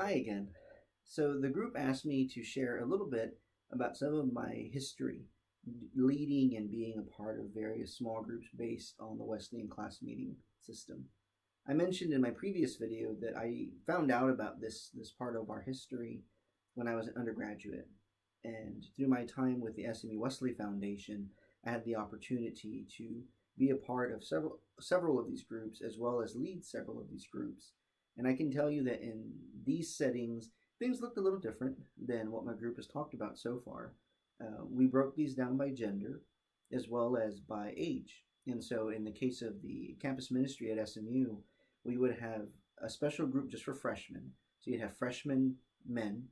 Hi again. So the group asked me to share a little bit about some of my history leading and being a part of various small groups based on the Wesleyan class meeting system. I mentioned in my previous video that I found out about this part of our history when I was an undergraduate. And through my time with the SMU Wesley Foundation, I had the opportunity to be a part of several of these groups as well as lead several of these groups. And I can tell you that in these settings, things looked a little different than what my group has talked about so far. We broke these down by gender as well as by age. And so in the case of the campus ministry at SMU, we would have a special group just for freshmen. So you'd have freshman men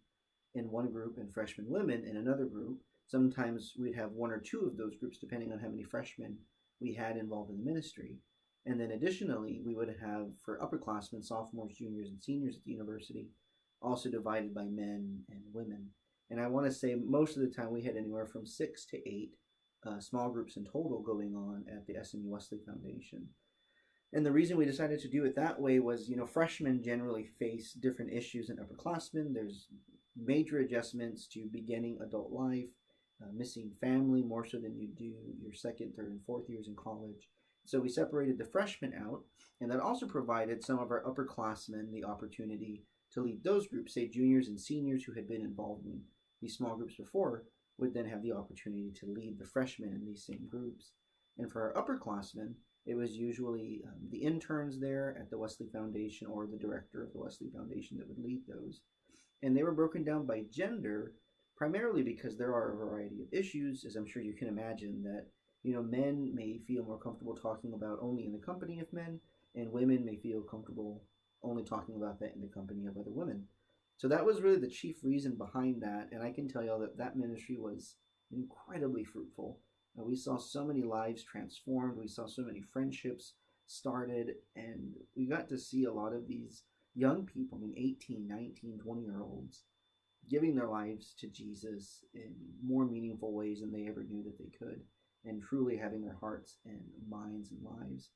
in one group and freshman women in another group. Sometimes we'd have one or two of those groups depending on how many freshmen we had involved in the ministry. And then additionally, we would have for upperclassmen, sophomores, juniors, and seniors at the university, also divided by men and women. And I want to say most of the time we had anywhere from 6 to 8 small groups in total going on at the SMU Wesley Foundation. And the reason we decided to do it that way was, freshmen generally face different issues than upperclassmen. There's major adjustments to beginning adult life, missing family more so than you do your second, third, and fourth years in college. So we separated the freshmen out, and that also provided some of our upperclassmen the opportunity to lead those groups. Say juniors and seniors who had been involved in these small groups before would then have the opportunity to lead the freshmen in these same groups. And for our upperclassmen, it was usually the interns there at the Wesley Foundation or the director of the Wesley Foundation that would lead those. And they were broken down by gender, primarily because there are a variety of issues, as I'm sure you can imagine, that men may feel more comfortable talking about only in the company of men, and women may feel comfortable only talking about that in the company of other women. So that was really the chief reason behind that, and I can tell y'all that ministry was incredibly fruitful. We saw so many lives transformed, we saw so many friendships started, and we got to see a lot of these young people, 18, 19, 20-year-olds, giving their lives to Jesus in more meaningful ways than they ever knew that they could, and truly having their hearts and minds and lives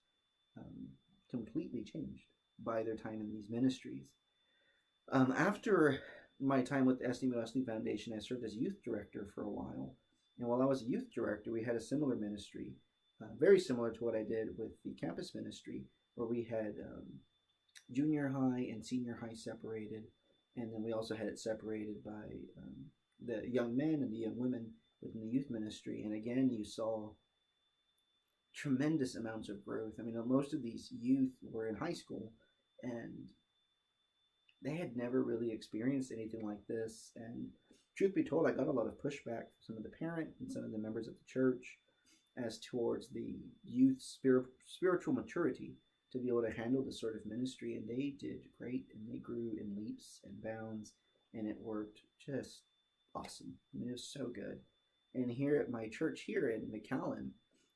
completely changed by their time in these ministries. After my time with the SMU Wesley Foundation, I served as youth director for a while. And while I was a youth director, we had a similar ministry, very similar to what I did with the campus ministry, where we had junior high and senior high separated. And then we also had it separated by the young men and the young women within the youth ministry. And again, you saw tremendous amounts of growth. I mean, most of these youth were in high school, and they had never really experienced anything like this. And truth be told, I got a lot of pushback from some of the parents and some of the members of the church as towards the youth spiritual maturity to be able to handle this sort of ministry. And they did great, and they grew in leaps and bounds, and it worked just awesome. I mean, it was so good. And here at my church here in McAllen,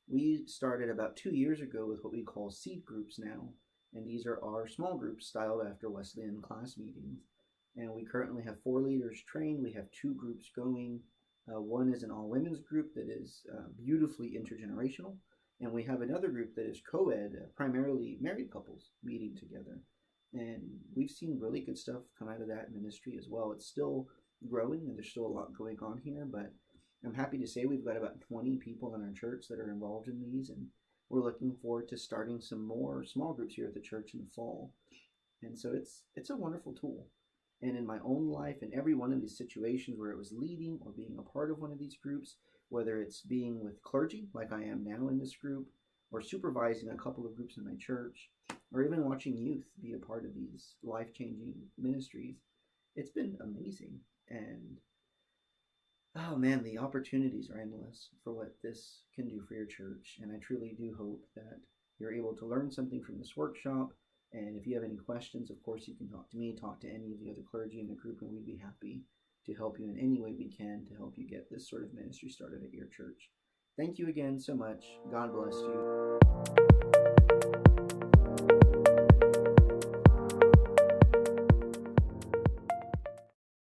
we started about 2 years ago with what we call seed groups now. And these are our small groups styled after Wesleyan class meetings. And we currently have 4 leaders trained. We have 2 groups going. One is an all-women's group that is beautifully intergenerational. And we have another group that is co-ed, primarily married couples meeting together. And we've seen really good stuff come out of that ministry as well. It's still growing, and there's still a lot going on here. But I'm happy to say we've got about 20 people in our church that are involved in these. And we're looking forward to starting some more small groups here at the church in the fall. And so it's a wonderful tool. And in my own life, in every one of these situations where it was leading or being a part of one of these groups, whether it's being with clergy, like I am now in this group, or supervising a couple of groups in my church, or even watching youth be a part of these life-changing ministries, it's been amazing. And oh man, the opportunities are endless for what this can do for your church. And I truly do hope that you're able to learn something from this workshop. And if you have any questions, of course, you can talk to me, talk to any of the other clergy in the group, and we'd be happy to help you in any way we can to help you get this sort of ministry started at your church. Thank you again so much. God bless you.